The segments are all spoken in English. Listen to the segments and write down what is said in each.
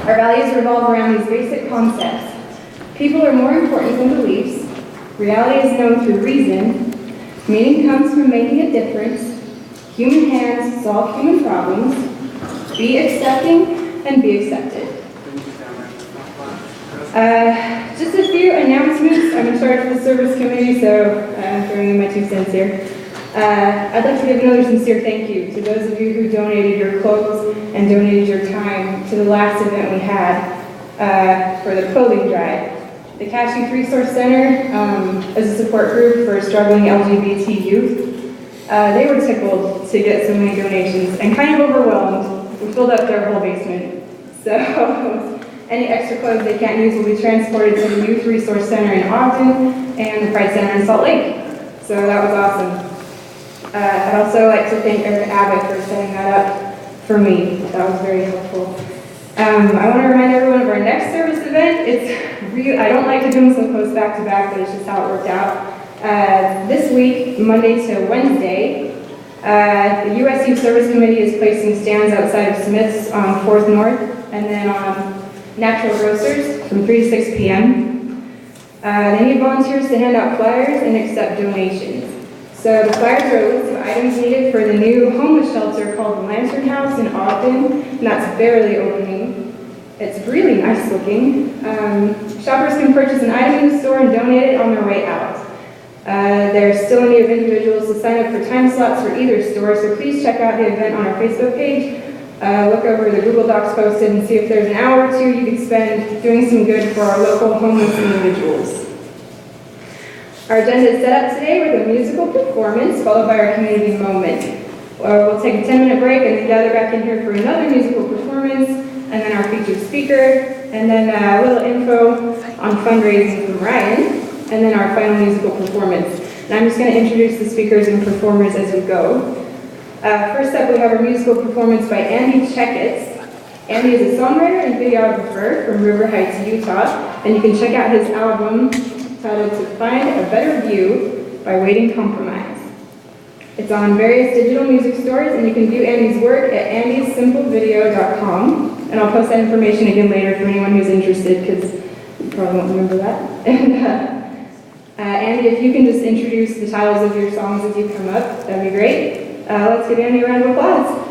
Our values revolve around these basic concepts. People are more important than beliefs. Reality is known through reason. Meaning comes from making a difference. Human hands solve human problems. Be accepting and be accepted. Just a few announcements. I'm in charge of the service committee, so I'm throwing in my 2 cents here. I'd like to give another sincere thank you to those of you who donated your clothes and donated your time to the last event we had for the clothing drive. The Cash Youth Resource Center is a support group for struggling LGBT youth. They were tickled to get so many donations and kind of overwhelmed. We filled up their whole basement. So any extra clothes they can't use will be transported to the Youth Resource Center in Ogden and the Pride Center in Salt Lake. So that was awesome. I'd also like to thank Eric Abbott for setting that up for me. That was very helpful. I want to remind everyone of our next service event. I don't like to do them so close back to back, but it's just how it worked out. This week, Monday to Wednesday, the U.S. Youth Service Committee is placing stands outside of Smith's on 4th North, and then on Natural Grocers from 3 to 6 p.m. They need volunteers to hand out flyers and accept donations. So the flyers are a list of items needed for the new homeless shelter called the Lantern House in Ogden, and that's barely opening. It's really nice looking. Shoppers can purchase an item in the store and donate it on their way out. There's still a need of individuals to sign up for time slots for either store, so please check out the event on our Facebook page. Look over the Google Docs posted and see if there's an hour or 2 you could spend doing some good for our local homeless individuals. Our agenda is set up today with a musical performance followed by our community moment. We'll take a 10-minute break and then gather back in here for another musical performance, and then our featured speaker, and then a little info on fundraising from Ryan, and then our final musical performance. And I'm just going to introduce the speakers and performers as we go. First up, we have our musical performance by Andy Checkitts. Andy is a songwriter and videographer from River Heights, Utah, and you can check out his album titled To Find a Better View by Waiting Compromise. It's on various digital music stores, and you can view Andy's work at andysimplevideo.com, and I'll post that information again later for anyone who's interested, because you probably won't remember that. And Andy, if you can just introduce the titles of your songs as you come up, that'd be great. Let's give Andy a round of applause.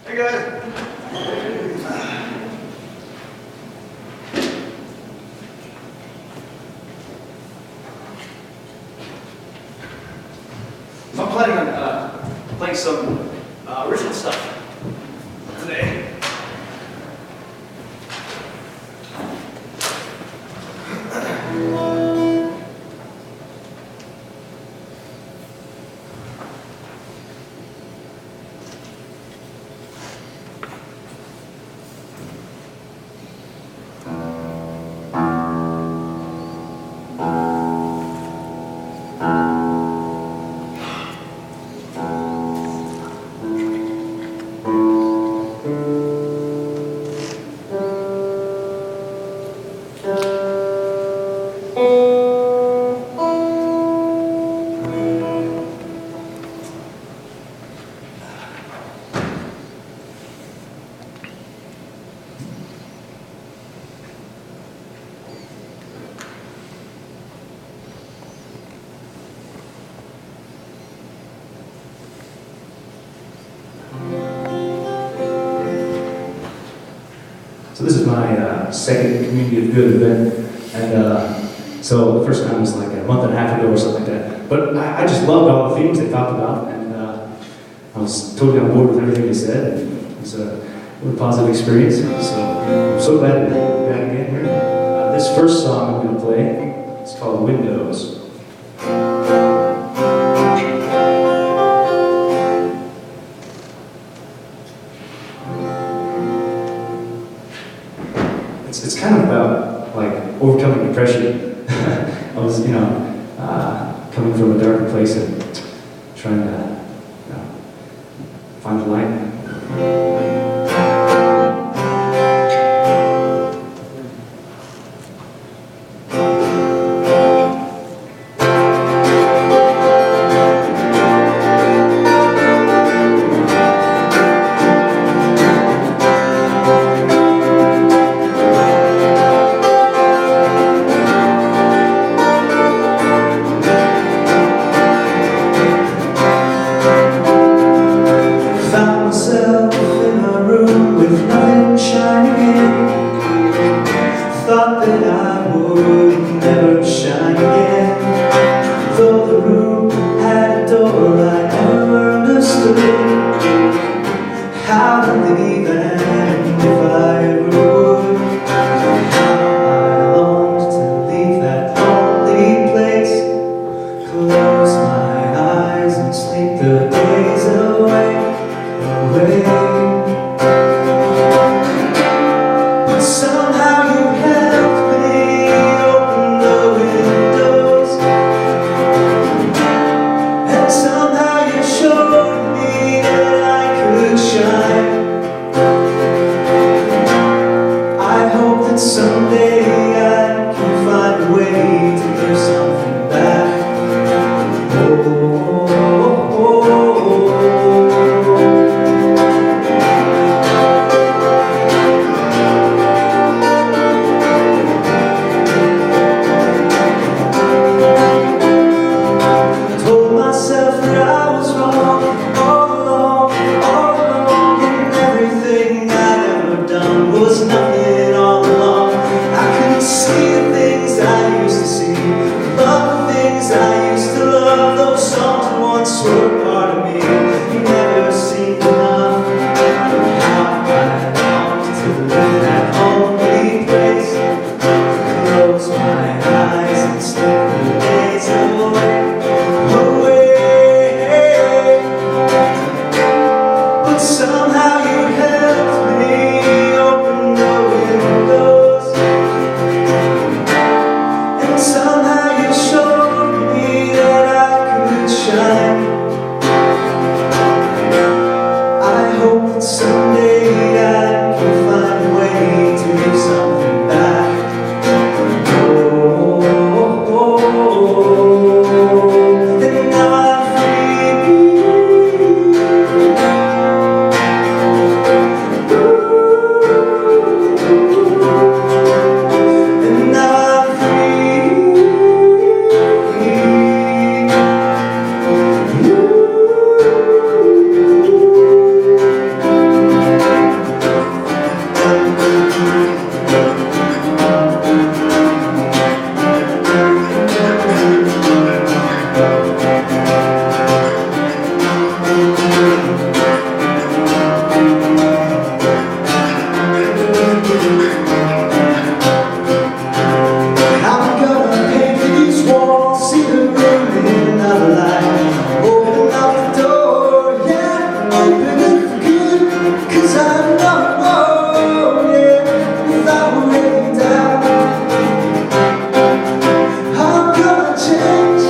Hey guys. I'm planning on playing some original stuff today. So this is my second Community of Good event, and so the first time was like a month and a half ago or something like that. But I just loved all the themes they talked about, and I was totally on board with everything they said, and it was a really positive experience. So I'm so glad to be back again here. This first song I'm going to play is called Windows. It's kind of about like overcoming depression. I was, coming from a darker place and trying to find the light. myself in a room with nothing shining in. Thought that I would never shine again. Though the room had a door I never understood how to leave, and if I ever would, how I longed to leave that lonely place, close my eyes and sleep the days away, away. But somehow you helped me open the windows, and somehow you showed me that I could shine. I hope that someday I can find a way to give something back. Oh, oh, oh, I told myself that I was wrong all along, and everything I'd ever done was nothing all along. I couldn't see the things I used to see, love the things I used to love. Those songs that once were part of me, you never seemed enough. How I longed to leave that lonely place, close my eyes and slip the days away, away. But somehow you helped me open the windows, and somehow you showed me that I could shine. I hope that someday I can find a way to give something back. Oh, oh, oh, oh. And now I'm free. And now I'm free. I'm gonna paint these walls, see the room in another light. Open up the door, yeah, open it for good, 'cause I know, yeah, if I were really down, I'm gonna change.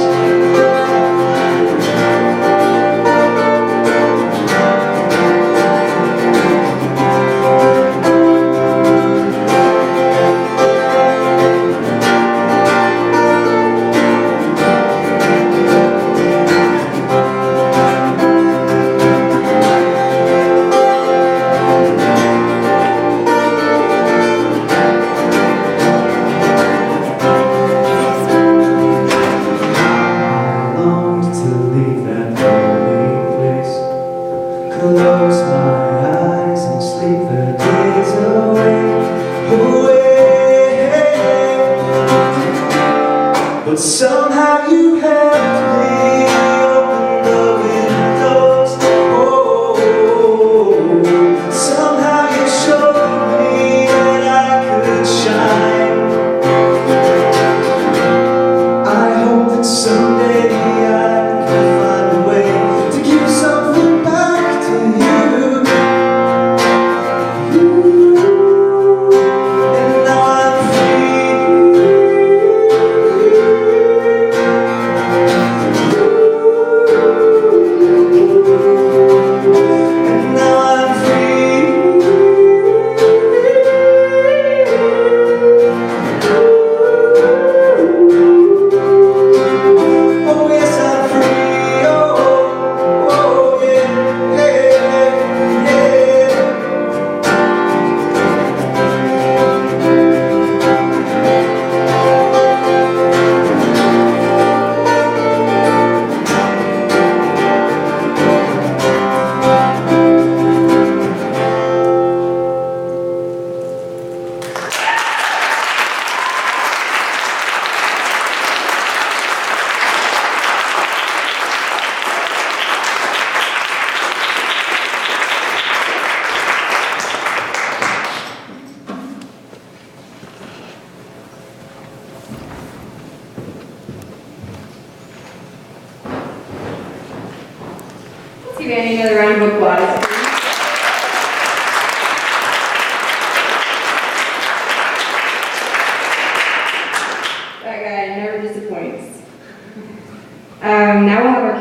I longed to leave that lonely place, close my eyes and sleep the days away, away. But somehow you helped me open the windows. Oh, somehow you showed me that I could shine. I hope that someday I can find a way to give something back to you. And now I'm free.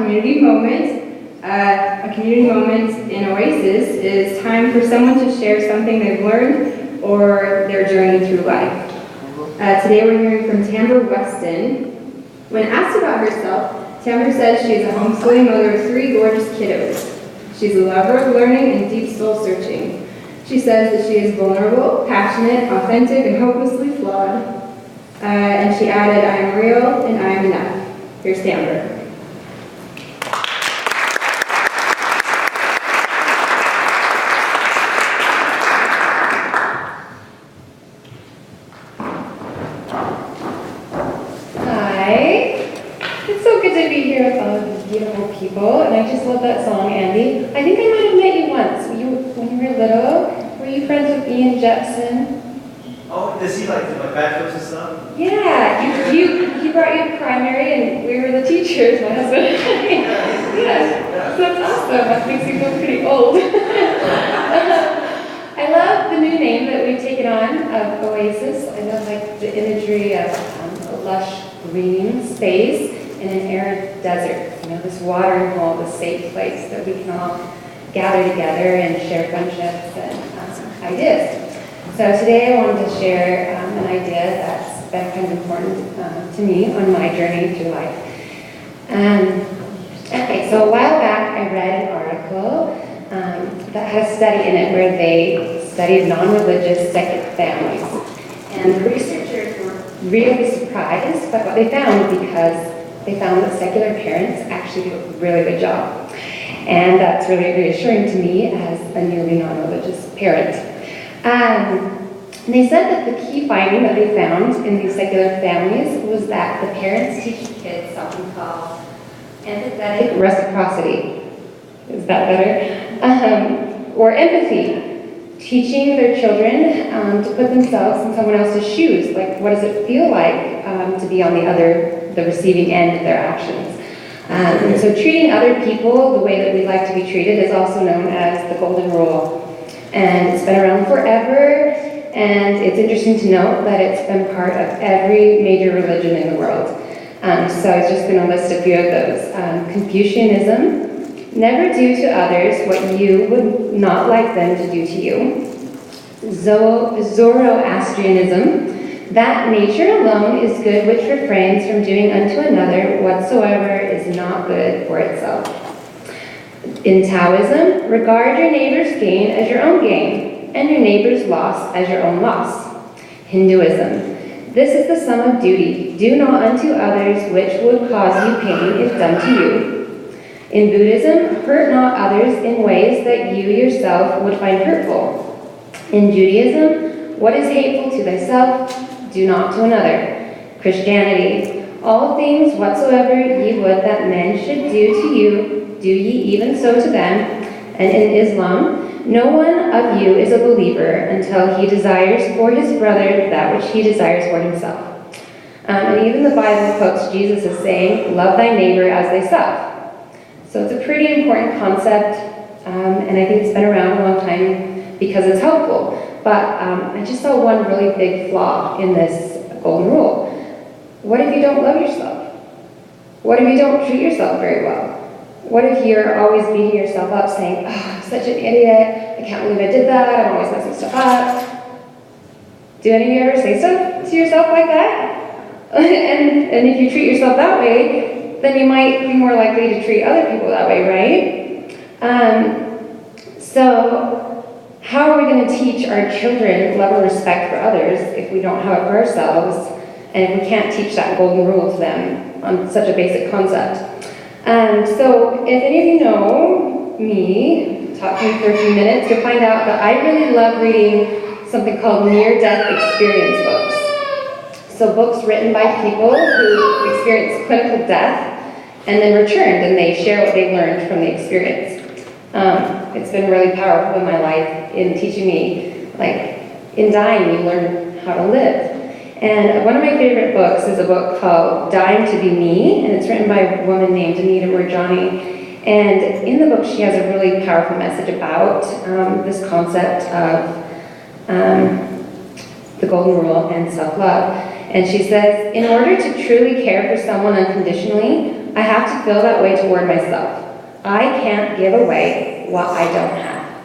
community moment. A community moment in Oasis is time for someone to share something they've learned or their journey through life. Today we're hearing from Tamber Weston. When asked about herself, Tamber says she is a homeschooling mother of 3 gorgeous kiddos. She's a lover of learning and deep soul searching. She says that she is vulnerable, passionate, authentic, and hopelessly flawed. And she added, I am real and I am enough. Here's Tamber. People, and I just love that song, Andy. I think I might have met you once. When you were little. Were you friends with Ian Jepson? Oh, does he like backflips and stuff? Yeah, he brought you to primary, and we were the teachers, my husband and I. Yeah, that's awesome. That makes you feel pretty old. I love the new name that we've taken on of Oasis. I love like the imagery of a lush green space in an arid desert. You know, this watering hole, this safe place that we can all gather together and share friendships and ideas. So today I wanted to share an idea that's been kind of important to me on my journey through life. Okay, so a while back I read an article that had a study in it where they studied non-religious secular families. And the researchers were really surprised by what they found because they found that secular parents actually do a really good job. And that's really reassuring to me as a newly non-religious parent. They said that the key finding that they found in these secular families was that the parents teach the kids something called empathetic reciprocity. Is that better? Or empathy. Teaching their children to put themselves in someone else's shoes. Like, what does it feel like to be on the receiving end of their actions? And so treating other people the way that we like to be treated is also known as the golden rule. And it's been around forever, and it's interesting to note that it's been part of every major religion in the world. So I was just going to list a few of those. Confucianism, never do to others what you would not like them to do to you. Zoroastrianism, that nature alone is good which refrains from doing unto another whatsoever is not good for itself. In Taoism, regard your neighbor's gain as your own gain, and your neighbor's loss as your own loss. Hinduism, this is the sum of duty. Do not unto others which would cause you pain if done to you. In Buddhism, hurt not others in ways that you yourself would find hurtful. In Judaism, what is hateful to thyself, do not to another. Christianity, all things whatsoever ye would that men should do to you, do ye even so to them. And in Islam, no one of you is a believer until he desires for his brother that which he desires for himself. And even the Bible quotes Jesus as saying, love thy neighbor as thyself. So it's a pretty important concept, and I think it's been around a long time because it's helpful. But I just saw one really big flaw in this golden rule. What if you don't love yourself? What if you don't treat yourself very well? What if you're always beating yourself up saying, oh, I'm such an idiot, I can't believe I did that, I'm always messing stuff up. Do any of you ever say stuff to yourself like that? and if you treat yourself that way, then you might be more likely to treat other people that way, right? So how are we going to teach our children love and respect for others if we don't have it for ourselves, and if we can't teach that golden rule to them on such a basic concept? So if any of you know me, talk to me for a few minutes, you'll find out that I really love reading something called near-death experience books. So books written by people who experienced clinical death and then returned, and they share what they learned from the experience. It's been really powerful in my life in teaching me, like, in dying you learn how to live. And one of my favorite books is a book called Dying to Be Me, and it's written by a woman named Anita Moorjani. And in the book, she has a really powerful message about this concept of the golden rule and self-love. And she says, in order to truly care for someone unconditionally, I have to feel that way toward myself. I can't give away what I don't have.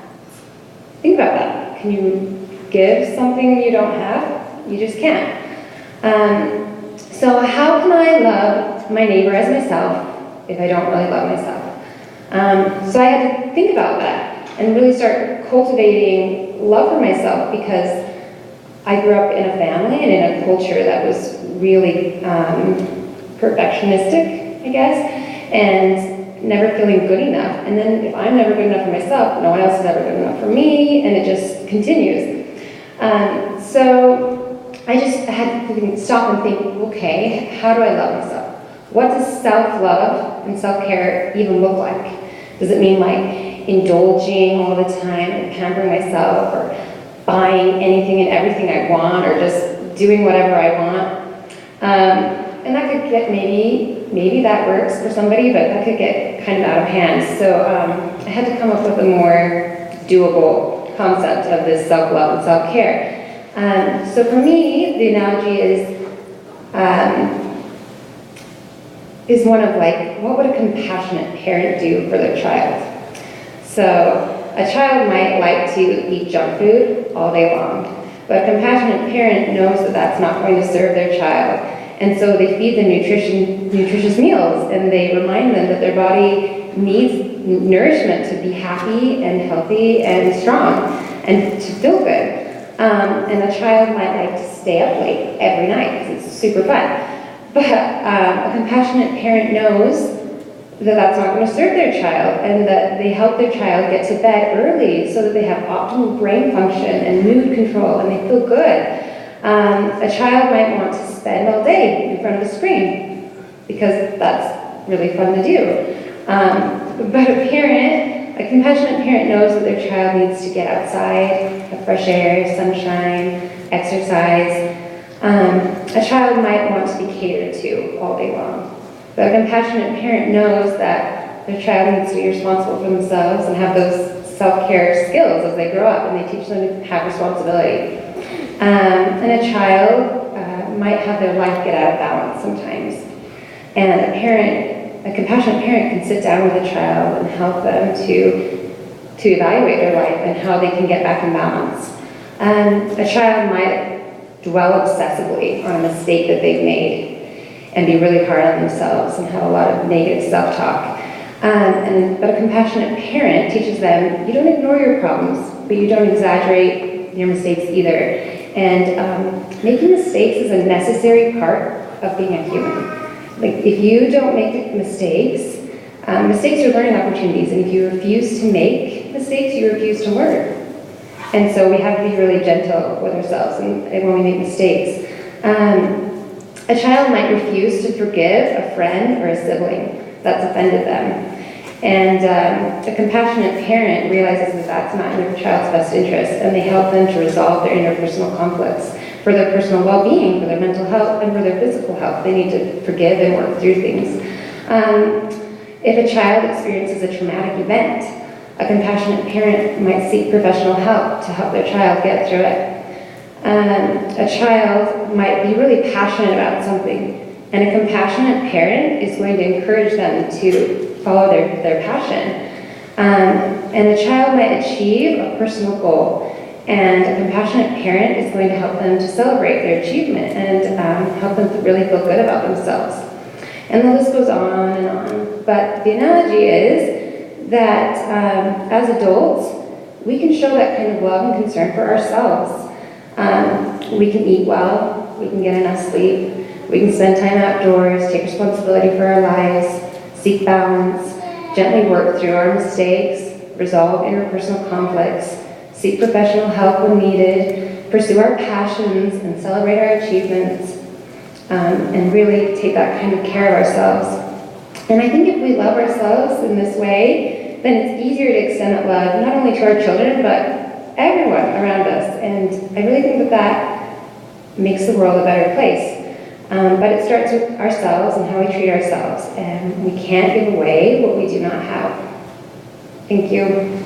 Think about that. Can you give something you don't have? You just can't. So how can I love my neighbor as myself if I don't really love myself? So I had to think about that and really start cultivating love for myself, because I grew up in a family and in a culture that was really perfectionistic, I guess, and never feeling good enough. And then if I'm never good enough for myself, no one else is ever good enough for me, and it just continues. So I just had to stop and think, okay, how do I love myself? What does self-love and self-care even look like? Does it mean like indulging all the time and pampering myself, or buying anything and everything I want, or just doing whatever I want? And that could get, maybe that works for somebody, but that could get kind of out of hand. So I had to come up with a more doable concept of this self-love and self-care. So for me, the analogy is one of like, what would a compassionate parent do for their child? So a child might like to eat junk food all day long, but a compassionate parent knows that that's not going to serve their child. And so they feed them nutritious meals, and they remind them that their body needs nourishment to be happy and healthy and strong and to feel good. And a child might like to stay up late every night because it's super fun. But a compassionate parent knows that that's not going to serve their child, and that they help their child get to bed early so that they have optimal brain function and mood control and they feel good. A child might want to spend all day in front of a screen because that's really fun to do. But a compassionate parent knows that their child needs to get outside, have fresh air, sunshine, exercise. A child might want to be catered to all day long. But a compassionate parent knows that their child needs to be responsible for themselves and have those self-care skills as they grow up, and they teach them to have responsibility. And a child might have their life get out of balance sometimes. And a compassionate parent can sit down with a child and help them to evaluate their life and how they can get back in balance. A child might dwell obsessively on a mistake that they've made and be really hard on themselves and have a lot of negative self-talk. But a compassionate parent teaches them, you don't ignore your problems, but you don't exaggerate your mistakes either. And making mistakes is a necessary part of being a human. Like, if you don't make mistakes, mistakes are learning opportunities, and if you refuse to make mistakes, you refuse to learn. And so we have to be really gentle with ourselves and when we make mistakes. A child might refuse to forgive a friend or a sibling that's offended them. And a compassionate parent realizes that that's not in their child's best interest, and they help them to resolve their interpersonal conflicts for their personal well-being, for their mental health, and for their physical health. They need to forgive and work through things. If a child experiences a traumatic event, a compassionate parent might seek professional help to help their child get through it. A child might be really passionate about something, and a compassionate parent is going to encourage them to follow their passion. And a child might achieve a personal goal, and a compassionate parent is going to help them to celebrate their achievement and help them to really feel good about themselves. And the list goes on and on. But the analogy is that as adults, we can show that kind of love and concern for ourselves. We can eat well, we can get enough sleep, we can spend time outdoors, take responsibility for our lives, seek balance, gently work through our mistakes, resolve interpersonal conflicts, seek professional help when needed, pursue our passions and celebrate our achievements, and really take that kind of care of ourselves. And I think if we love ourselves in this way, then it's easier to extend that love not only to our children, but everyone around us. And I really think that that makes the world a better place. But it starts with ourselves and how we treat ourselves. And we can't give away what we do not have. Thank you.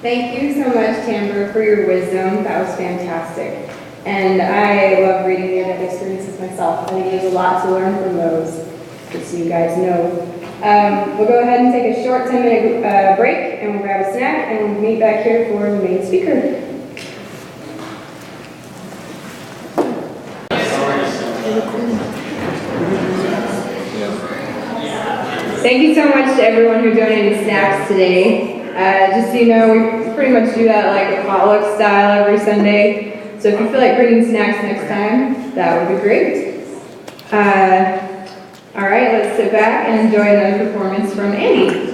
Thank you so much, Tamber, for your wisdom. That was fantastic. And I love reading near-death experiences myself. I think there's a lot to learn from those, just so you guys know. We'll go ahead and take a short 10-minute break, and we'll grab a snack, and we'll meet back here for the main speaker. Thank you so much to everyone who donated snacks today. Just so you know, we pretty much do that like a potluck style every Sunday. So if you feel like bringing snacks next time, that would be great. All right, let's sit back and enjoy another performance from Andy.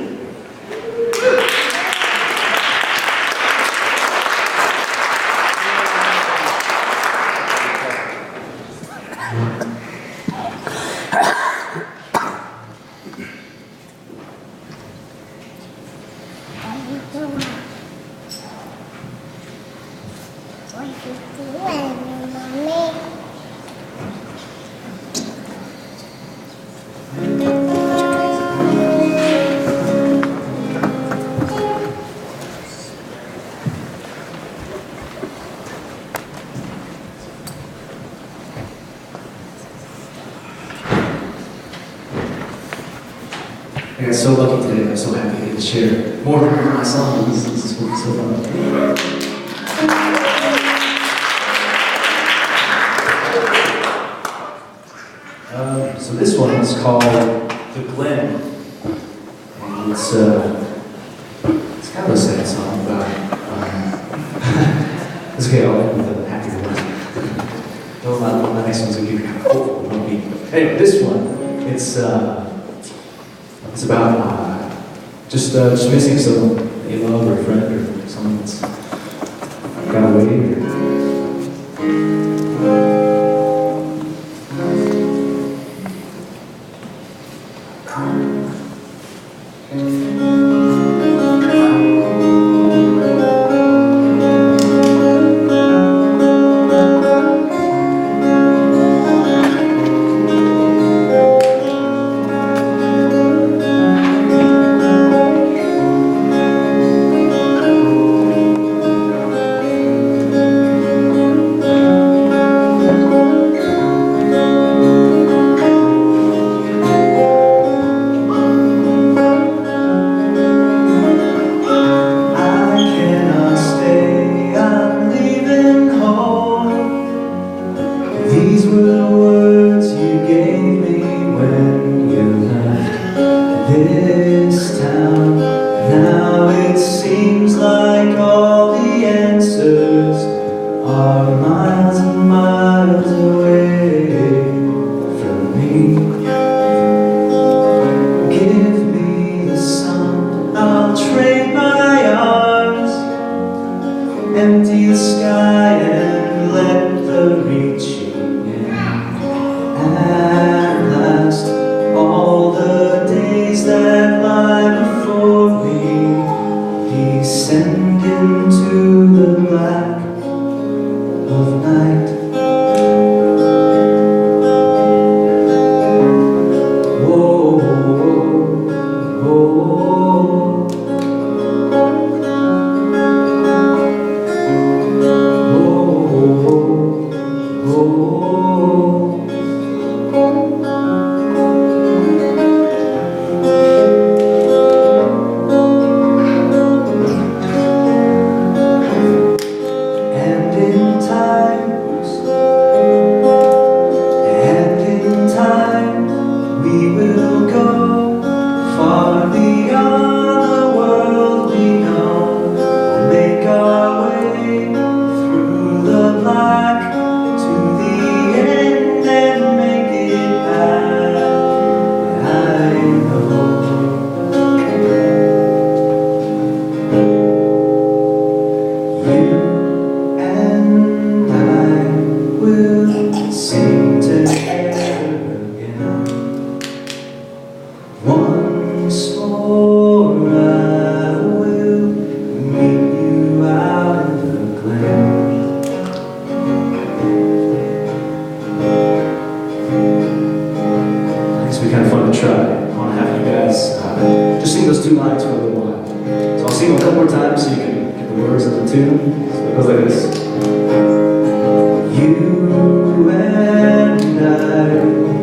I got so lucky today. I'm so happy to get to share more of my songs. This is so fun. So this one is called The Glen. And it's kind of a sad song about it's okay, I'll end with a happier one. Though my next one's gonna be kind of hopeful, won't be. Anyway, this one, it's about just missing someone that you love, or a friend, or someone that's got away. These were the words you gave me when you left this town. Now it seems like all the answers are miles and miles away from me. Give me the sun, I'll trade my arms, empty the sky and let the reaching in. At last, all the days that lie before me descend into the black of night. Whoa, whoa, whoa. Once more I will meet you out in the glen. It's been kind of fun to try. I want to have you guys just sing those two lines for a little while. So I'll sing them a couple more times so you can the words of the tune. So it goes like this. You and I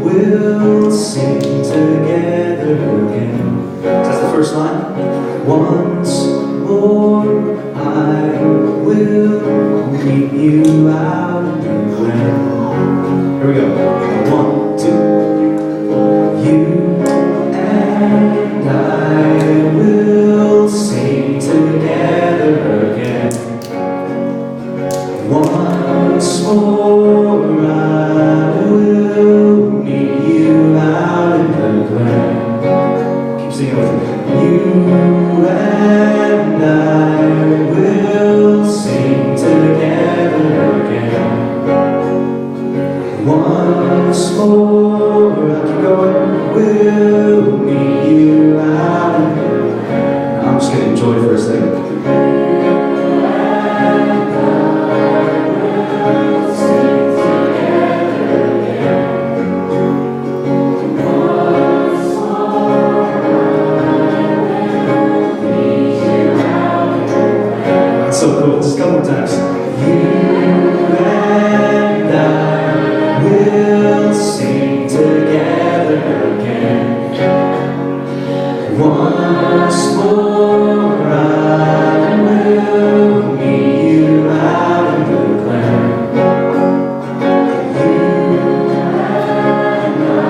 will sing together again. That's the first line. Once more I will meet you out in the glen. Here we go. 1, 2. You and I will sing together again. Once more I will meet you out in the glen. Keep singing with me. You and I will sing together again. Once more, I keep going, we'll meet you out in the glen. I'm just going to enjoy for a second. So cool. Just a couple more times. You and I will sing together again. Once more I will meet you out in the glen. You and I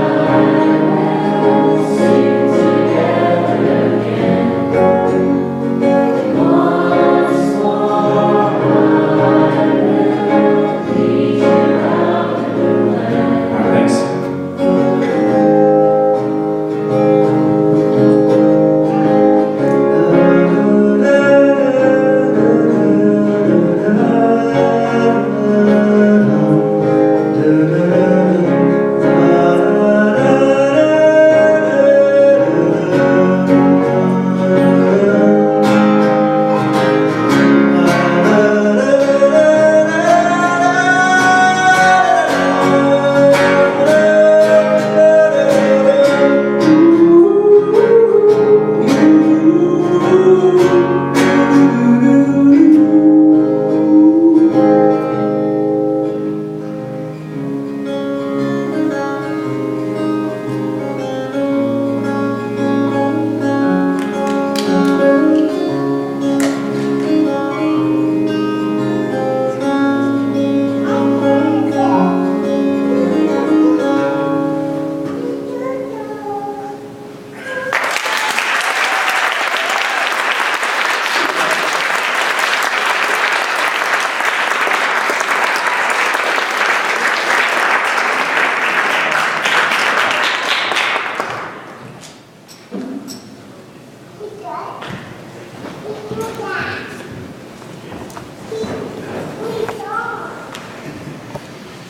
will sing together again. Once more I will meet you out in the glen. All right, thanks.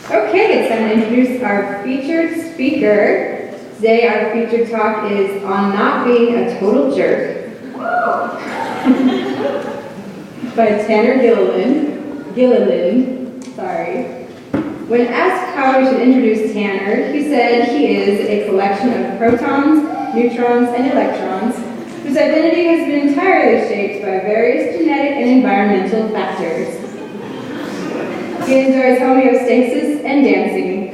Okay, it's time to introduce our featured speaker. Today our featured talk is on not being a total jerk. By Tanner Gilliland, sorry. When asked how we should introduce Tanner, he said he is a collection of protons, neutrons, and electrons whose identity has been entirely shaped by various genetic and environmental factors. He enjoys homeostasis and dancing.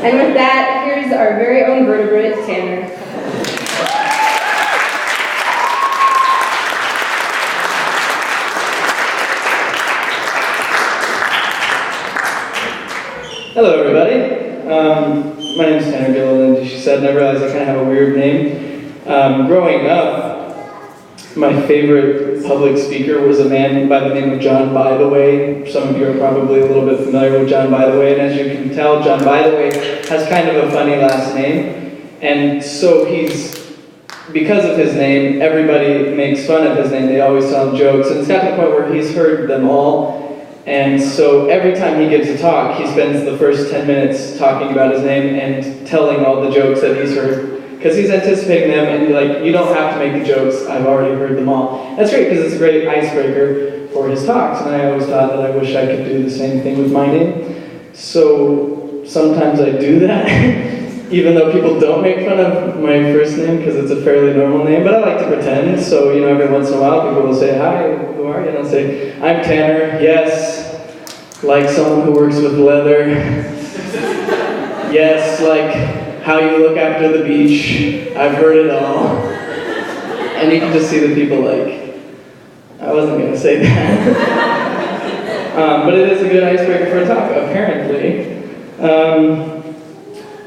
And with that, here's our very own vertebrate, Tanner. Hello, everybody. My name is Tanner Gilliland, as she said, and I realized I kind of have a weird name. Growing up, my favorite public speaker was a man by the name of John By the Way. Some of you are probably a little bit familiar with John By the Way, and as you can tell, John By the Way has kind of a funny last name, and so because of his name, everybody makes fun of his name. They always tell him jokes, and it's got to the point where he's heard them all, and so every time he gives a talk, he spends the first 10 minutes talking about his name and telling all the jokes that he's heard. Because he's anticipating them, and like, you don't have to make the jokes, I've already heard them all. That's great, because it's a great icebreaker for his talks, and I always thought that I wish I could do the same thing with my name. So sometimes I do that, even though people don't make fun of my first name because it's a fairly normal name, but I like to pretend. So, every once in a while people will say, "Hi, who are you?" And I'll say, "I'm Tanner, yes, like someone who works with leather. Yes, like how you look after the beach. I've heard it all." And you can just see the people like, I wasn't going to say that. But it is a good icebreaker for a talk, apparently.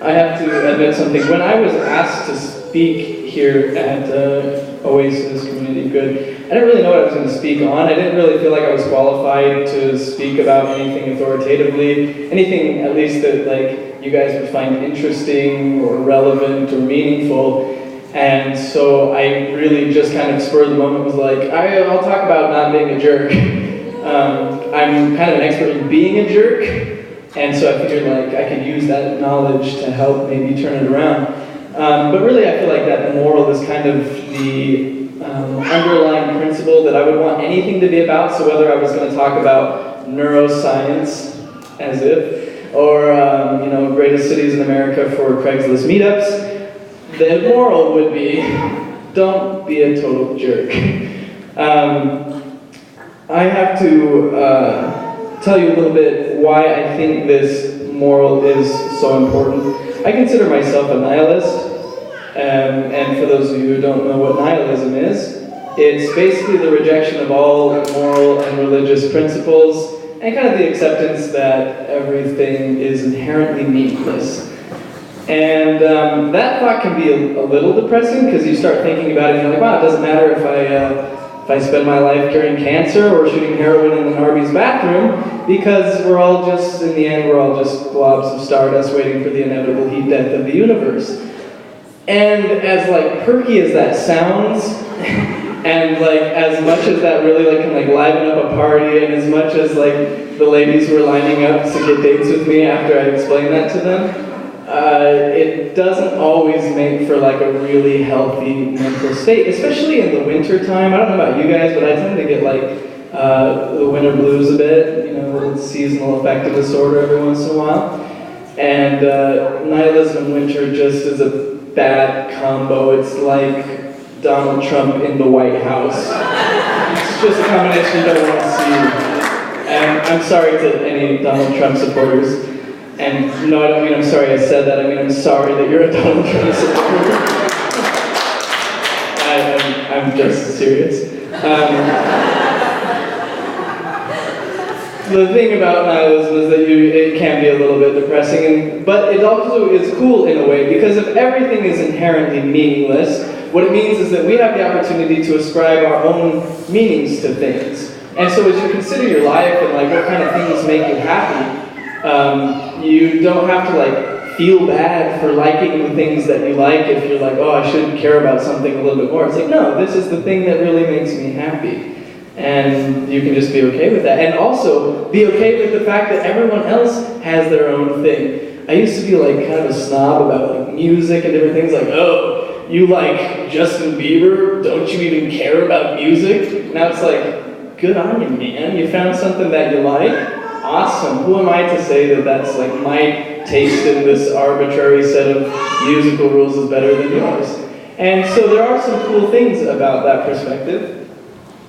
I have to admit something. When I was asked to speak here at Oasis Community of Good, I didn't really know what I was going to speak on. I didn't really feel like I was qualified to speak about anything authoritatively, anything at least that you guys would find interesting or relevant or meaningful. And so I really just kind of spur of the moment was like, I'll talk about not being a jerk. I'm kind of an expert in being a jerk, and so I figured I could use that knowledge to help maybe turn it around. But really I feel like that moral is kind of the underlying principle that I would want anything to be about. So whether I was going to talk about neuroscience, as if, or greatest cities in America for Craigslist meetups, the moral would be, don't be a total jerk. I have to tell you a little bit why I think this moral is so important. I consider myself a nihilist, and for those of you who don't know what nihilism is, it's basically the rejection of all moral and religious principles, and kind of the acceptance that everything is inherently meaningless. And that thought can be a little depressing because you start thinking about it and you're like, wow, it doesn't matter if I spend my life curing cancer or shooting heroin in an Arby's bathroom, because we're all just, in the end, we're all just globs of stardust waiting for the inevitable heat death of the universe. And as perky as that sounds, and as much as that really can liven up a party, and as much as the ladies were lining up to get dates with me after I explained that to them, it doesn't always make for a really healthy mental state, especially in the winter time. I don't know about you guys, but I tend to get the winter blues a bit, a little seasonal affective disorder every once in a while. And nihilism in winter just is a bad combo. It's like Donald Trump in the White House. It's just a combination you don't want to see. And I'm sorry to any Donald Trump supporters. And no, I don't mean I'm sorry I said that. I mean I'm sorry that you're a Donald Trump supporter. I'm just serious. The thing about nihilism is that it can be a little bit depressing, but it also is cool in a way, because if everything is inherently meaningless, what it means is that we have the opportunity to ascribe our own meanings to things. And so as you consider your life and what kind of things make you happy, you don't have to feel bad for liking the things that you like if you're oh, I should care about something a little bit more. It's no, this is the thing that really makes me happy. And you can just be okay with that. And also, be okay with the fact that everyone else has their own thing. I used to be kind of a snob about music and different things, oh, you like Justin Bieber? Don't you even care about music? Now it's good on you, man. You found something that you like? Awesome. Who am I to say that that's my taste in this arbitrary set of musical rules is better than yours? And so there are some cool things about that perspective.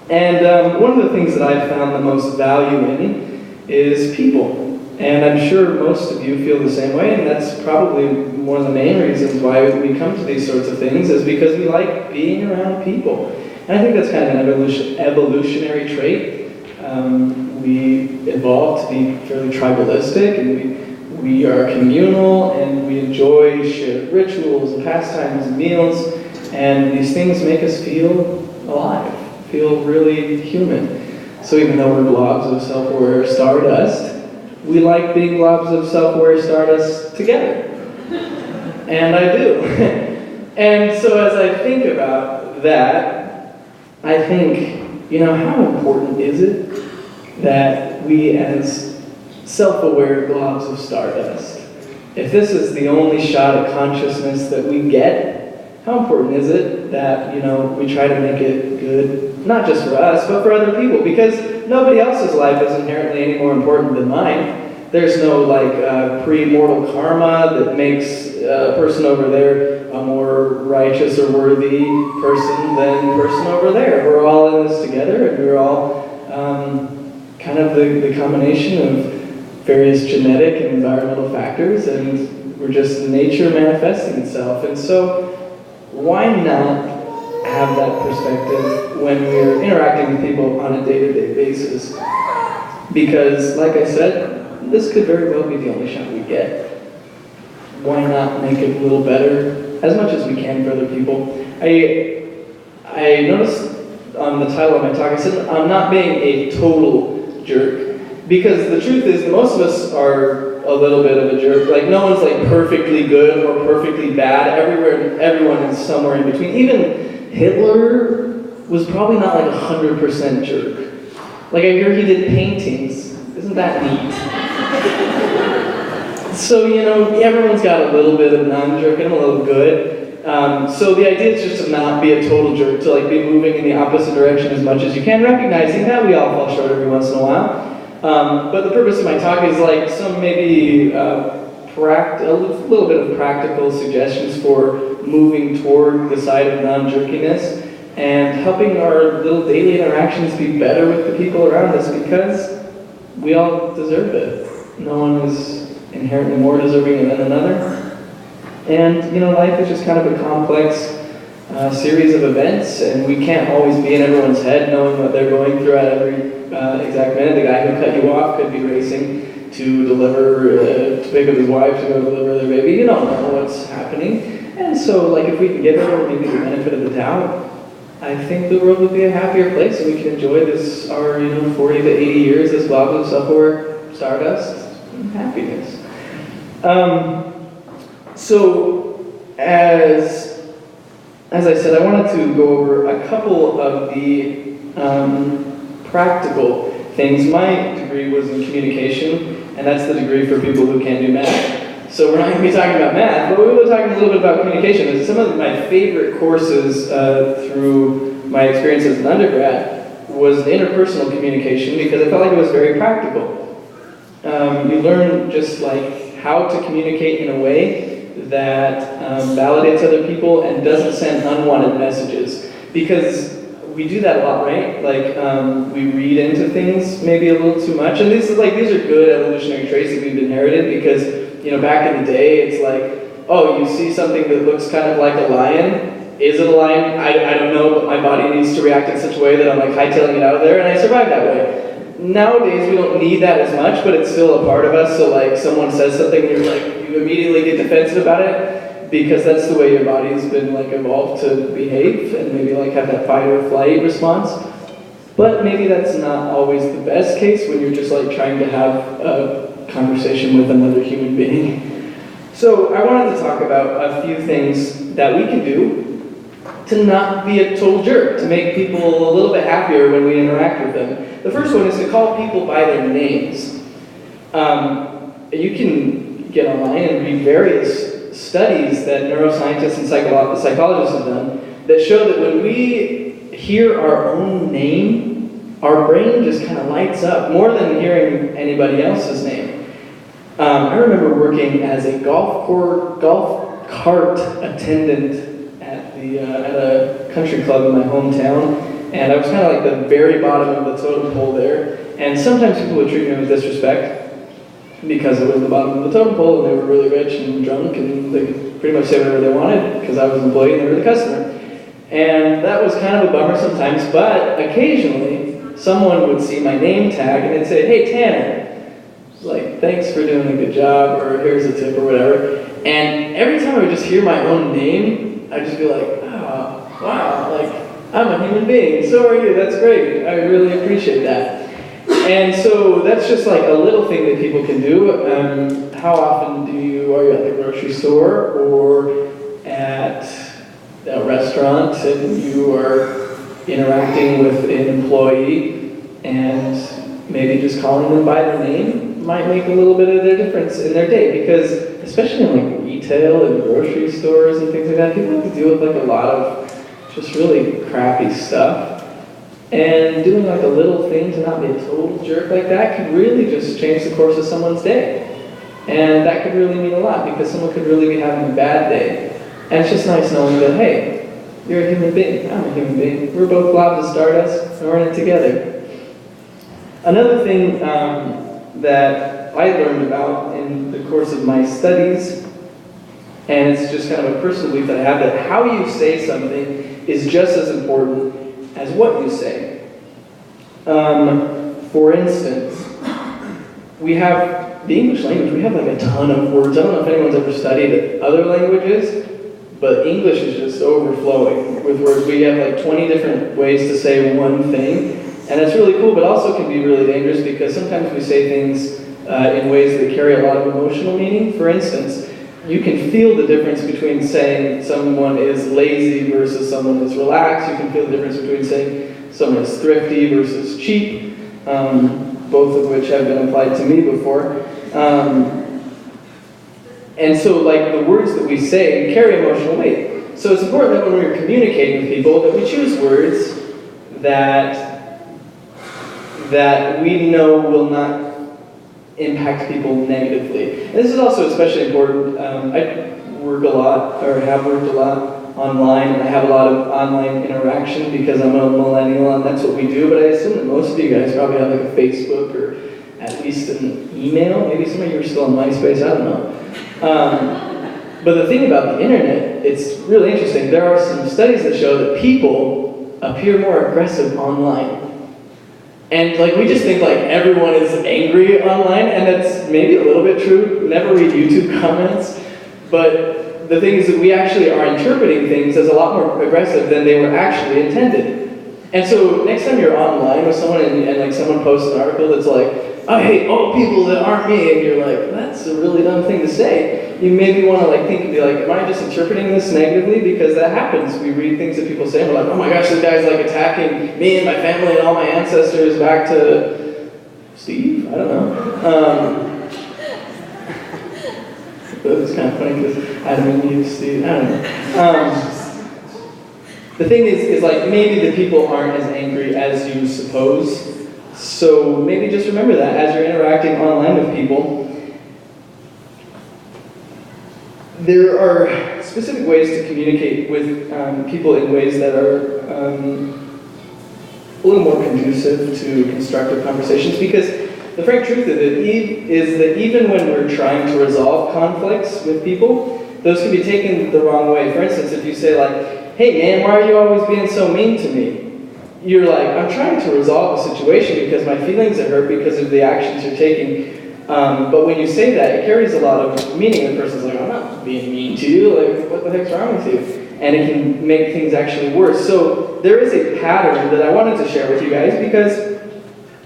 And one of the things that I've found the most value in is people. And I'm sure most of you feel the same way, and that's probably one of the main reasons why we come to these sorts of things, is because we like being around people. And I think that's kind of an evolutionary trait. We evolved to be fairly tribalistic, and we are communal, and we enjoy shared rituals, pastimes, and meals, and these things make us feel alive, feel really human. So even though we're globs of self-aware stardust, we like being globs of self-aware stardust together. And I do. And so as I think about that, I think, how important is it that we as self-aware globs of stardust, if this is the only shot at consciousness that we get, how important is it that, we try to make it good, not just for us, but for other people? Because nobody else's life is inherently any more important than mine. There's no like pre-mortal karma that makes a person over there a more righteous or worthy person than person over there. We're all in this together, and we're all kind of the combination of various genetic and environmental factors, and we're just nature manifesting itself. And so why not have that perspective when we're interacting with people on a day-to-day basis? Because, like I said, this could very well be the only shot we get. Why not make it a little better, as much as we can for other people? I noticed on the title of my talk, I said I'm not being a total jerk. Because the truth is, most of us are a little bit of a jerk. Like, no one's like perfectly good or perfectly bad. Everyone is somewhere in between. Even Hitler was probably not like 100% jerk. Like, I hear he did paintings. Isn't that neat? So, you know, everyone's got a little bit of non-jerk and a little good. So the idea is just to not be a total jerk, to like be moving in the opposite direction as much as you can, recognizing that we all fall short every once in a while. But the purpose of my talk is like some maybe a little bit of practical suggestions for moving toward the side of non-jerkiness and helping our little daily interactions be better with the people around us, because we all deserve it. No one is inherently more deserving than another. And, you know, life is just kind of a complex series of events, and we can't always be in everyone's head knowing what they're going through at every exact minute. The guy who cut you off could be racing to deliver, to pick up his wife to go deliver their baby. You don't know what's happening. And so, like, if we can give everyone maybe the benefit of the doubt, I think the world would be a happier place, and we can enjoy this, our, 40 to 80 years, this blob of Subway stardust and happiness. So, as I said, I wanted to go over a couple of the practical things. My degree was in communication, and that's the degree for people who can't do math. So we're not going to be talking about math, but we will be talking a little bit about communication. Some of my favorite courses through my experience as an undergrad was interpersonal communication, because I felt like it was very practical. You learn just like how to communicate in a way that validates other people and doesn't send unwanted messages. Because we do that a lot, right? Like, we read into things maybe a little too much. And these are good evolutionary traits that we've inherited, because, back in the day, it's like, oh, you see something that looks kind of like a lion. Is it a lion? I don't know, but my body needs to react in such a way that I'm like hightailing it out of there, and I survive that way. Nowadays, we don't need that as much, but it's still a part of us. So like, someone says something and you immediately get defensive about it, because that's the way your body's been like evolved to behave, and maybe like have that fight or flight response. But maybe that's not always the best case when you're just like trying to have a conversation with another human being. So I wanted to talk about a few things that we can do to not be a total jerk, to make people a little bit happier when we interact with them. The first one is to call people by their names. You can get online and read various studies that neuroscientists and psychologists have done that show that when we hear our own name, our brain just kind of lights up more than hearing anybody else's name. I remember working as a golf cart attendant at a country club in my hometown, and I was kind of like the very bottom of the totem pole there. And sometimes people would treat me with disrespect because it was the bottom of the totem pole, and they were really rich and drunk, and they could pretty much say whatever they wanted because I was an employee and they were the customer. And that was kind of a bummer sometimes, but occasionally someone would see my name tag and they'd say, "Hey, Tanner." Like, "Thanks for doing a good job," or "Here's a tip," or whatever. And every time I would just hear my own name, I'd just be like, "Oh, wow, like, I'm a human being, so are you, that's great, I really appreciate that." And so that's just like a little thing that people can do. How often are you at the grocery store or at a restaurant and you are interacting with an employee, and maybe just calling them by their name might make a little bit of their difference in their day, because especially in like retail and grocery stores and things like that, people have to deal with like a lot of just really crappy stuff. And doing like a little thing to not be a total jerk like that could really just change the course of someone's day. And that could really mean a lot because someone could really be having a bad day. And it's just nice knowing that, hey, you're a human being, I'm a human being. We're both globs of stardust, and we're in it together. Another thing that I learned about in the course of my studies, and it's just kind of a personal belief that I have, that how you say something is just as important as what you say. For instance, we have the English language, we have like a ton of words. I don't know if anyone's ever studied other languages, but English is just overflowing with words. We have like 20 different ways to say one thing, and that's really cool, but also can be really dangerous because sometimes we say things in ways that carry a lot of emotional meaning. For instance, you can feel the difference between saying someone is lazy versus someone is relaxed. You can feel the difference between saying someone is thrifty versus cheap, both of which have been applied to me before. And so, like, the words that we say carry emotional weight. So it's important that when we're communicating with people that we choose words that we know will not impact people negatively. And this is also especially important. I work a lot, or have worked a lot online, and I have a lot of online interaction because I'm a millennial and that's what we do, but I assume that most of you guys probably have like a Facebook or at least an email. Maybe some of you are still on MySpace, I don't know. But the thing about the internet, it's really interesting. There are some studies that show that people appear more aggressive online. And like we just think like everyone is angry online, and that's maybe a little bit true. Never read YouTube comments, but the thing is that we actually are interpreting things as a lot more aggressive than they were actually intended. And so next time you're online with someone and like someone posts an article that's like, I hate all people that aren't me, and you're like, that's a really dumb thing to say. You maybe want to like think and be like, am I just interpreting this negatively? Because that happens. We read things that people say and we're like, oh my gosh, this guy's like attacking me and my family and all my ancestors back to Steve? I don't know. It's kind of funny because Adam and Eve, Steve, I don't know. The thing is like maybe the people aren't as angry as you suppose. So maybe just remember that as you're interacting online with people. There are specific ways to communicate with people in ways that are a little more conducive to constructive conversations, because the frank truth of it is that even when we're trying to resolve conflicts with people, those can be taken the wrong way. For instance, if you say like, hey man, why are you always being so mean to me? You're like, I'm trying to resolve a situation because my feelings are hurt because of the actions you're taking. But when you say that, it carries a lot of meaning. The person's like, I'm not being mean to you. Like, what the heck's wrong with you? And it can make things actually worse. So there is a pattern that I wanted to share with you guys because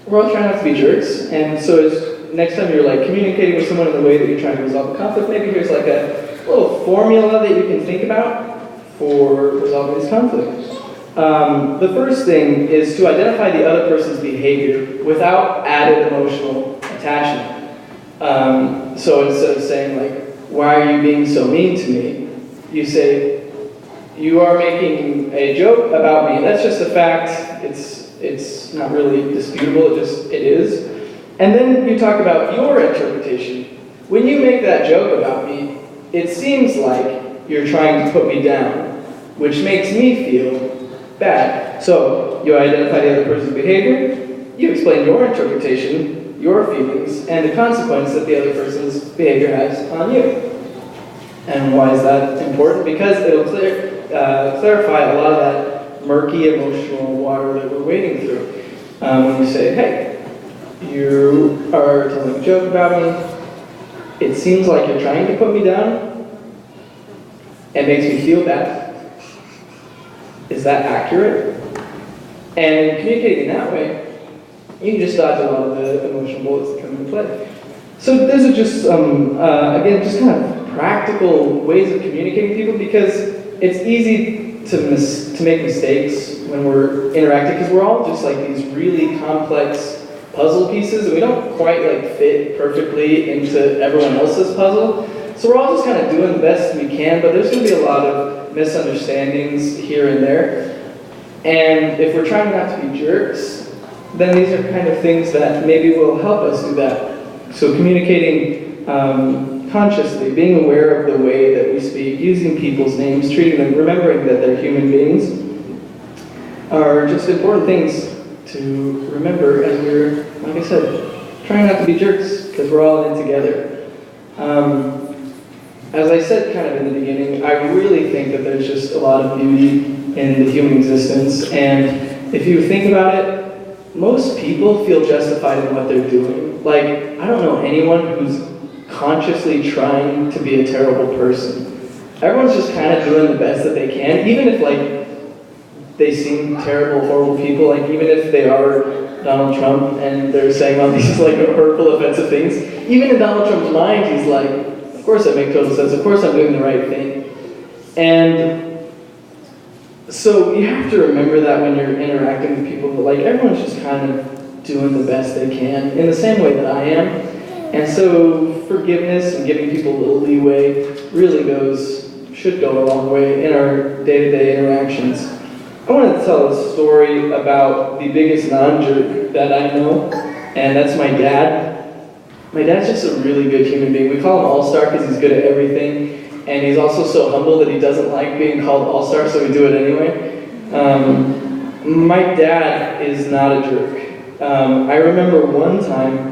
we're all trying not to be jerks. And so next time you're like communicating with someone in the way that you're trying to resolve a conflict, maybe here's like a little formula that you can think about for resolving this conflict. The first thing is to identify the other person's behavior without added emotional attachment. So instead of saying like, why are you being so mean to me? You say, you are making a joke about me. That's just a fact. It's not really disputable, it is. And then you talk about your interpretation. When you make that joke about me, it seems like you're trying to put me down, which makes me feel bad. So you identify the other person's behavior, you explain your interpretation, your feelings, and the consequence that the other person's behavior has on you. And why is that important? Because it'll clarify a lot of that murky emotional water that we're wading through. When you say, hey, you are telling a joke about me, it seems like you're trying to put me down, it makes me feel bad. Is that accurate? And in communicating that way, you can just dodge a lot of the emotional bullets that come into play. So those are just again, just kind of practical ways of communicating with people, because it's easy to make mistakes when we're interacting, because we're all just like these really complex puzzle pieces, and we don't quite like fit perfectly into everyone else's puzzle. So we're all just kind of doing the best we can, but there's going to be a lot of misunderstandings here and there. And if we're trying not to be jerks, then these are kind of things that maybe will help us do that. So communicating consciously, being aware of the way that we speak, using people's names, treating them, remembering that they're human beings, are just important things to remember as we're, like I said, trying not to be jerks, because we're all in it together. As I said kind of in the beginning, I really think that there's just a lot of beauty in the human existence, and if you think about it, most people feel justified in what they're doing. Like, I don't know anyone who's consciously trying to be a terrible person. Everyone's just kind of doing the best that they can, even if, like, they seem terrible, horrible people, like, even if they are Donald Trump and they're saying all these, like, hurtful, offensive things. Even in Donald Trump's mind, he's like, of course I make total sense, of course I'm doing the right thing. And so you have to remember that when you're interacting with people, like, everyone's just kind of doing the best they can, in the same way that I am. And so forgiveness and giving people a little leeway really should go a long way in our day-to-day interactions. I want to tell a story about the biggest non-jerk that I know, and that's my dad. My dad's just a really good human being. We call him All-Star because he's good at everything, and he's also so humble that he doesn't like being called All-Star, so we do it anyway. My dad is not a jerk. I remember one time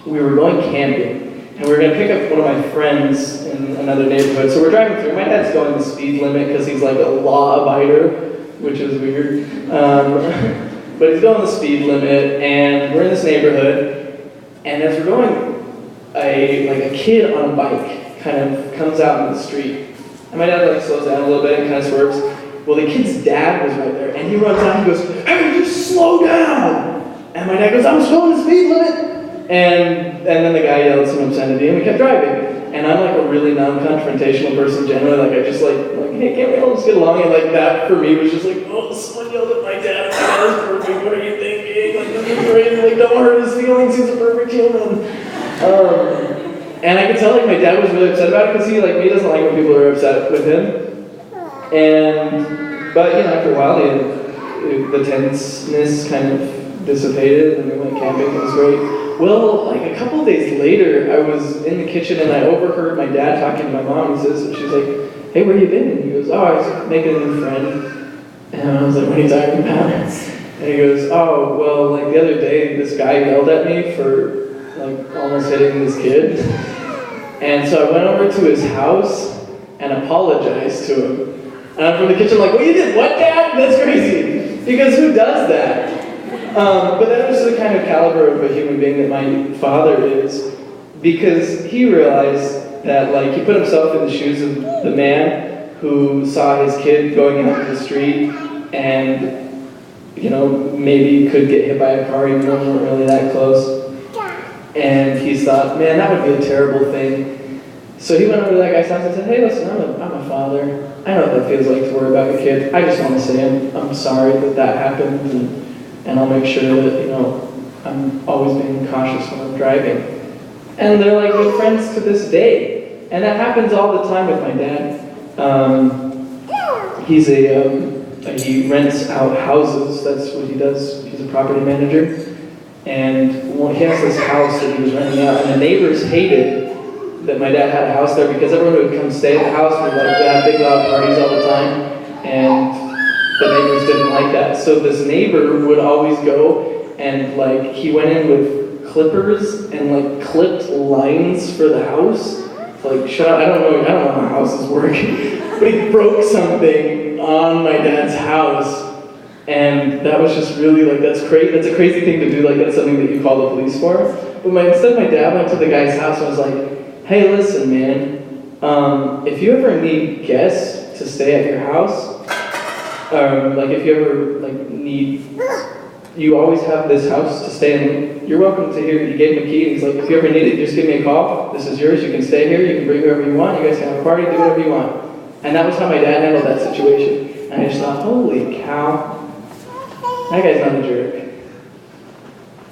we were going camping, and we were going to pick up one of my friends in another neighborhood. So we're driving through. My dad's going the speed limit because he's like a law abider, which is weird. But he's going the speed limit, and we're in this neighborhood, and as we're going, a kid on a bike kind of comes out in the street. And my dad like slows down a little bit and kind of swerves. Well, the kid's dad was right there, and he runs out and goes, "Hey, just slow down!" And my dad goes, "I'm just going the speed limit!" And then the guy yelled some obscenity, and we kept driving. And I'm like a really non-confrontational person generally, like I just like, hey, can't we all just get along? And like that for me was just like, oh, someone yelled at my dad, my dad is perfect, what are you thinking? Like, this is crazy, like, don't hurt his feelings, he's a perfect human. And I could tell like my dad was really upset about it, because he doesn't like when people are upset with him. But you know, after a while, the tenseness kind of dissipated, and we went camping, it was great. Well, like a couple of days later, I was in the kitchen and I overheard my dad talking to my mom. He says, she's like, "Hey, where you been?" And he goes, "Oh, I was making a new friend." And I was like, "What are you talking about?" And he goes, "Oh, well, like the other day, this guy yelled at me for like almost hitting this kid." And so I went over to his house and apologized to him. And I'm from the kitchen like, "Well, you did what, Dad? That's crazy." Because who does that? But that was the kind of caliber of a human being that my father is, because he realized that, like, he put himself in the shoes of the man who saw his kid going out to the street and, you know, maybe could get hit by a car even though they weren't really that close. And he thought, man, that would be a terrible thing. So he went over to that guy's house and said, "Hey, listen, I'm a father. I know what that feels like to worry about a kid. I just want to say I'm sorry that happened, and I'll make sure that, you know, I'm always being cautious when I'm driving." And they're like good friends to this day. And that happens all the time with my dad. He rents out houses, that's what he does. He's a property manager. And he has this house that he was renting out, and the neighbors hated that my dad had a house there because everyone would come stay at the house would like have big loud parties all the time. And the neighbors didn't like that. So this neighbor would always go and like he went in with clippers and like clipped lines for the house. Like I don't know how houses work. But he broke something on my dad's house. And that was just really like that's a crazy thing to do, like that's something that you call the police for. But instead my dad went to the guy's house and was like, "Hey, listen, man, if you ever need guests to stay at your house, like if you ever like need, you always have this house to stay in. You're welcome to here." He gave him a key and he's like, "If you ever need it, just give me a call. This is yours. You can stay here. You can bring whoever you want. You guys can have a party, do whatever you want." And that was how my dad handled that situation. And I just thought, holy cow, that guy's not a jerk.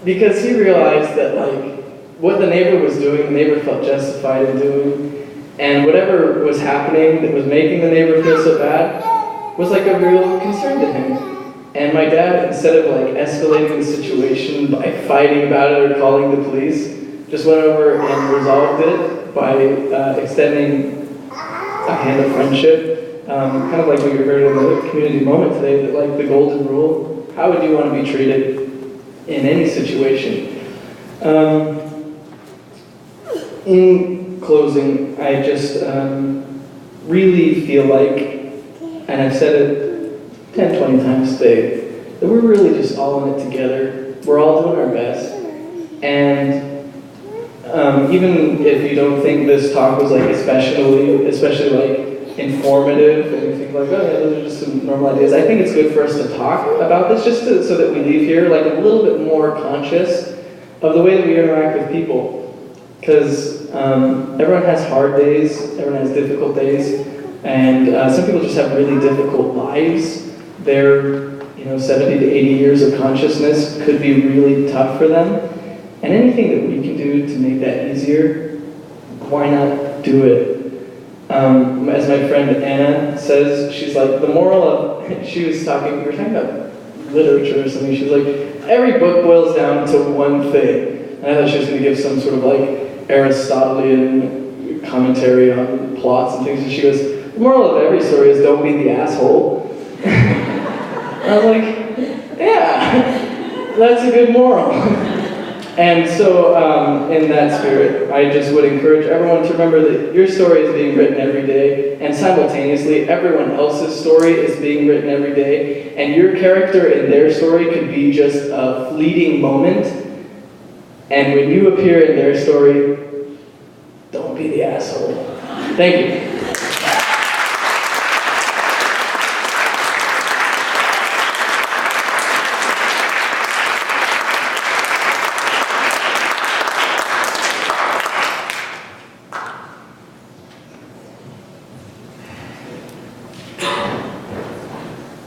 Because he realized that like what the neighbor was doing, the neighbor felt justified in doing. And whatever was happening that was making the neighbor feel so bad was like a real concern to him. And my dad, instead of like escalating the situation by fighting about it or calling the police, just went over and resolved it by extending a hand of friendship. Kind of like what you heard in the community moment today, that like the golden rule. How would you want to be treated in any situation? In closing, I just really feel like, and I've said it 10, 20 times today, that we're really just all in it together. We're all doing our best. And even if you don't think this talk was like especially like informative, and you think like, oh yeah, those are just some normal ideas, I think it's good for us to talk about this just so that we leave here like a little bit more conscious of the way that we interact with people. Because everyone has hard days, everyone has difficult days, and some people just have really difficult lives. Their 70 to 80 years of consciousness could be really tough for them. And anything that we can do to make that easier, why not do it? As my friend Anna says, she's like, the moral of, we were talking about literature or something, she's like, every book boils down to one thing. And I thought she was going to give some sort of like Aristotelian commentary on plots and things, and she goes, the moral of every story is don't be the asshole. And I was like, yeah, that's a good moral. And so in that spirit, I just would encourage everyone to remember that your story is being written every day, and simultaneously everyone else's story is being written every day, and your character in their story could be just a fleeting moment. And when you appear in their story, don't be the asshole. Thank you.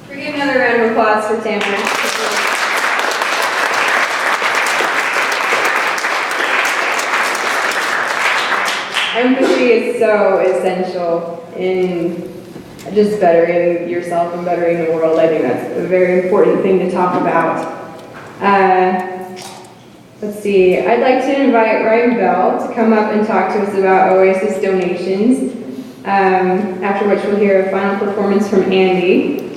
We give another round of applause for Tamara. Empathy is so essential in just bettering yourself and bettering the world. I think that's a very important thing to talk about. Let's see, I'd like to invite Ryan Bell to come up and talk to us about Oasis donations, after which we'll hear a final performance from Andy.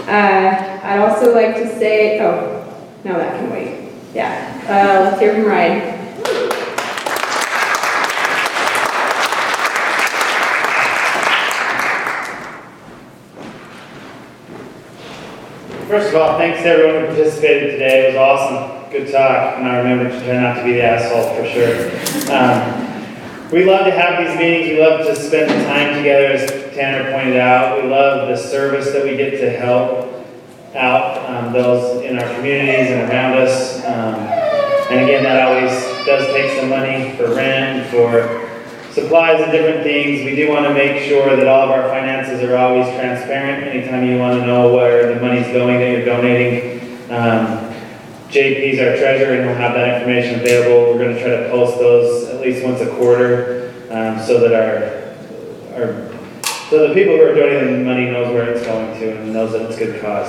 I'd also like to say, oh, no, that can wait. Yeah, let's hear from Ryan. First of all, thanks to everyone who participated today. It was awesome. Good talk. And I remember to try not to be the asshole for sure. We love to have these meetings. We love to spend the time together, as Tanner pointed out. We love the service that we get to help out those in our communities and around us. And again, that always does take some money for rent, for supplies and different things. We do want to make sure that all of our finances are always transparent. Anytime you want to know where the money's going that you're donating, JP's our treasurer and he'll have that information available. We're going to try to post those at least once a quarter so that so the people who are donating the money knows where it's going to and knows that it's good cause.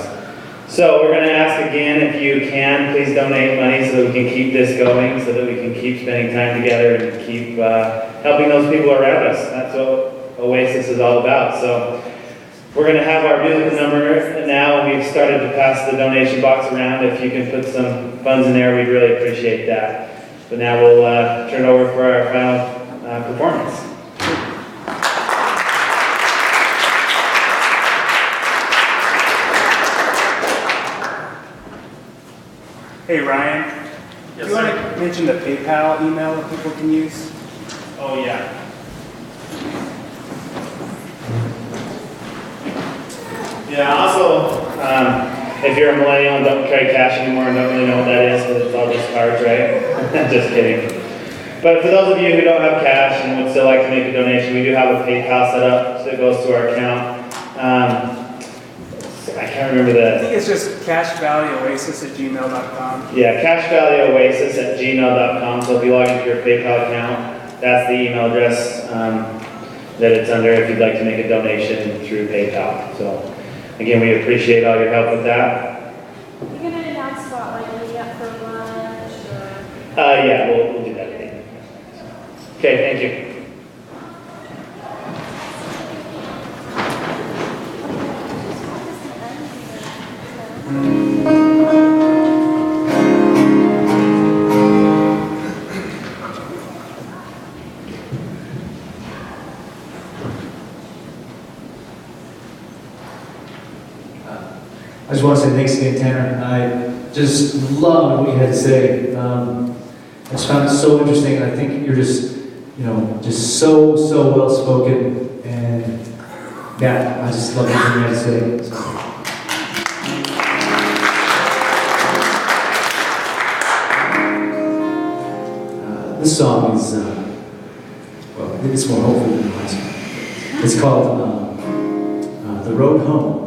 So we're going to ask again, if you can, please donate money so that we can keep this going, so that we can keep spending time together and keep helping those people around us. That's what Oasis is all about. So we're going to have our musical number now, and we've started to pass the donation box around. If you can put some funds in there, we'd really appreciate that. But now we'll turn it over for our final performance. Hey Ryan, Yes, do you want to mention the PayPal email that people can use? Oh, yeah. Yeah, also, if you're a millennial and don't carry cash anymore and don't really know what that is, because it's all just cards, right? Just kidding. But for those of you who don't have cash and would still like to make a donation, we do have a PayPal set up that goes to our account. I can't remember I the... think it's just cashvalleyoasis@gmail.com. Yeah, cashvalleyoasis@gmail.com. So if you log into your PayPal account, that's the email address that it's under if you'd like to make a donation through PayPal. So again, we appreciate all your help with that. Yeah, we'll do that at the end. Okay, thank you. I just want to say thanks again, Tanner. I just loved what you had to say. I just found it so interesting. I think you're just, just so well spoken. And yeah, I just love everything you had to say. So. This song is, well, it's more hopeful than the last one. It's called The Road Home.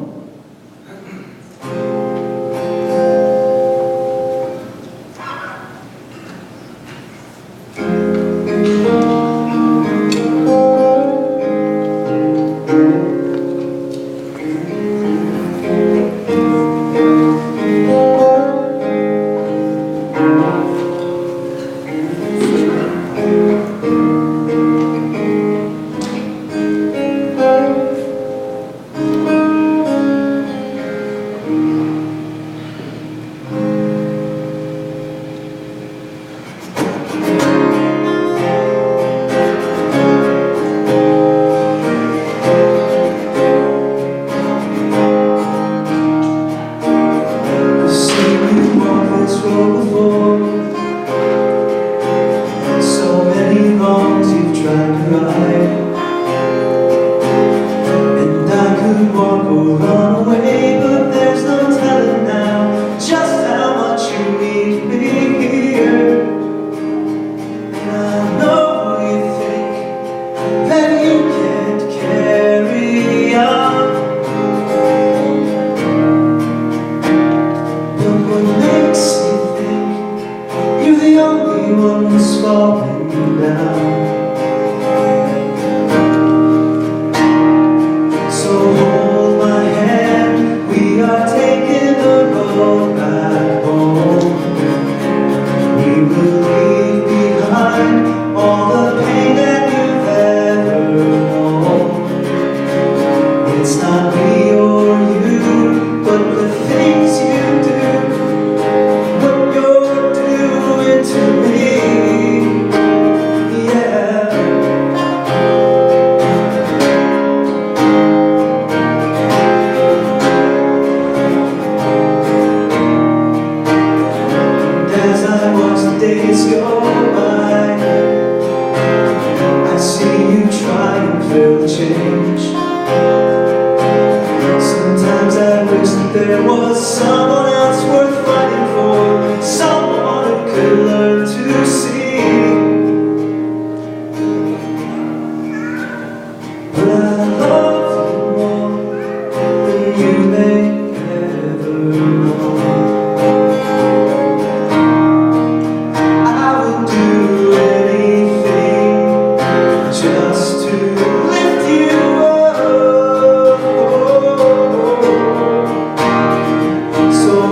So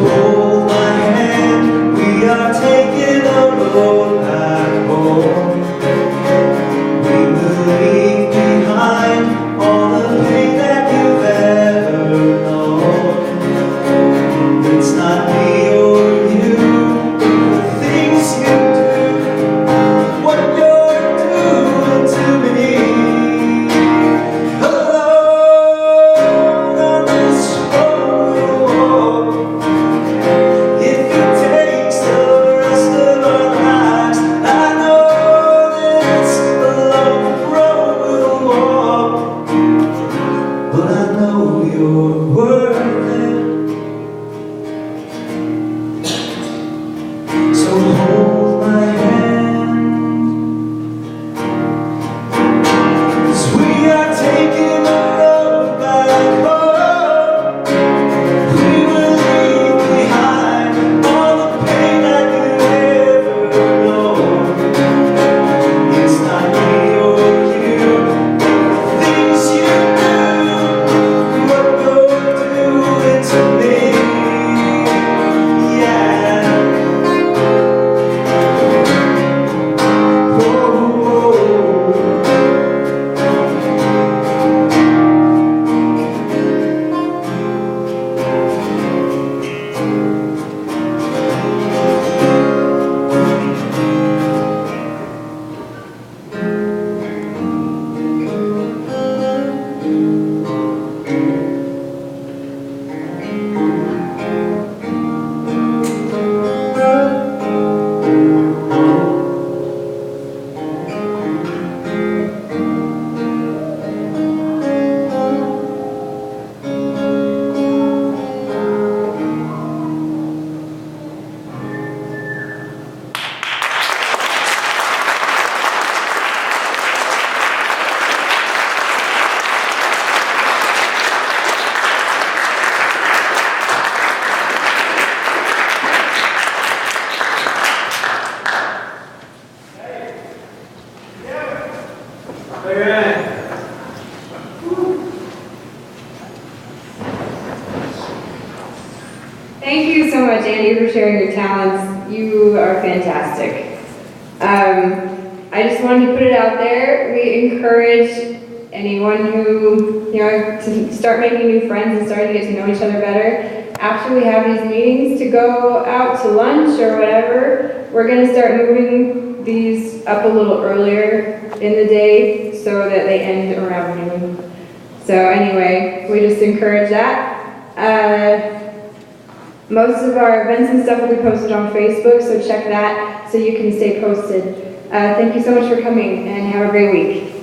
Thank you so much, Andy, for sharing your talents. You are fantastic. I just wanted to put it out there. We encourage anyone who, to start making new friends and starting to get to know each other better. After we have these meetings, to go out to lunch or whatever. We're going to start moving these up a little earlier in the day so that they end around noon. So anyway, we just encourage that. Most of our events and stuff will be posted on Facebook, so check that so you can stay posted. Thank you so much for coming and have a great week.